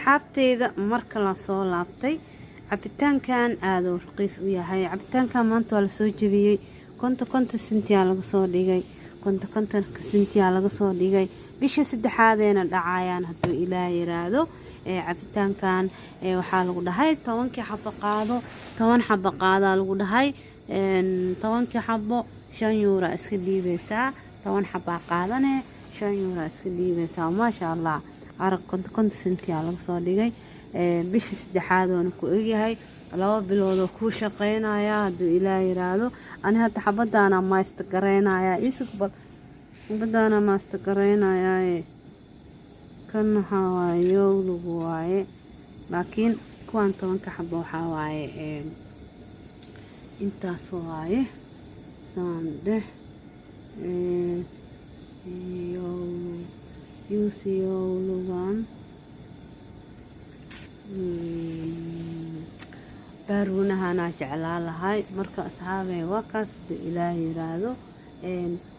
asxaabteyda marka la soo laabtay cabitaankan aad u raqiis u yahay cabitaankan maanta waa la soo jabiyay konta sentiyaa laga soo dhigay konta sentiyaa laga soo dhigay bisha saddexaadeena dhacayaan hadduu ilaahay yiraahdo cabitaankan waxaa lagu dhahay 10 xabo qaado 10 xabo qaada lagu dhahay 10 xabo 5 euro iska dhiibaysaa 10 xabo qaadane 5 euro iska dhiibaysaa maasha Allah arag konta sentiyaa laga soo dhigay bisha saddexaadoona ku egyahay 2 bilood oo ku shaqeynaya hadduu ilaahay yiraahdo ani hadda xabadaana maasta gareynaya isqbal xabadaana maasta gareynaya kan hawaayo lagu waaye laakiin kuwan 10 xabo waxa waaye intaas waaye sande yuusiyo lugan baaruunahana jeclaa lahay marka asxaabay waa kaas hadduu ilaahay yiraahdo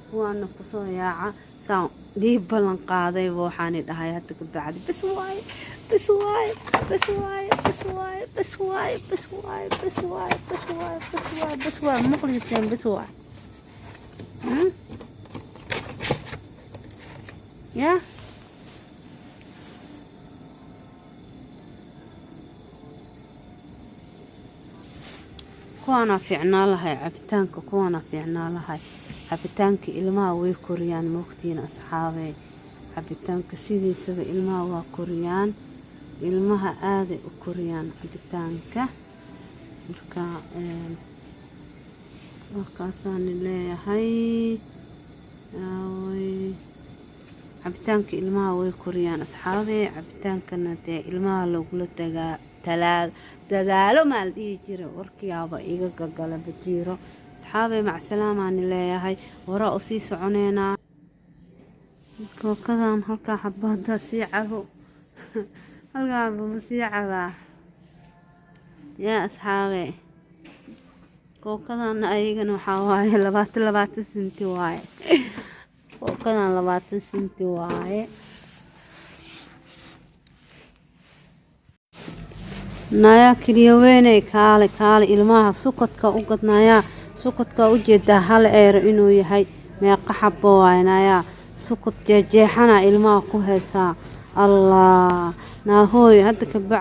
kuwaana kusoo yaaca saan dhiib ballan qaaday waxaan dhahay hadda ka bacdi bas waaye maqliteen bas waaye ya kuwana fiicnaa lahay cabitaanka kuwana fiicnaa lahay cabitaanka ilmaha way koriyaan moogtiin asxaabay cabitaanka sidiisaba ilmaha waa koriyaan ilmaha aad u koriyaan cabitaanka marka wakaasaan leeyahay cabitaanka ilmaha way koriyaan asxaabay cabitaankana dee ilmaha lagula dadaalo maal dhihi jira warkiyaaba iga gagala bajiiro asxaabay macsalaamaani leeyahay wara u sii soconeynaa kookadan halkaa xabada sii cabo halkaaba ma sii cabaa yaa asxaabay kookadan ayagana waxaa waaye 20 senti waaye kookadan 20 senti waaye naya kaliya weynay kaale ilmaha sukadka u gadnaya sukadka u jeedaa hal eero inuu yahay meeqa xabo waynaya sukad jeexana ilmaha ku heesaa Allah naahoy hadda ka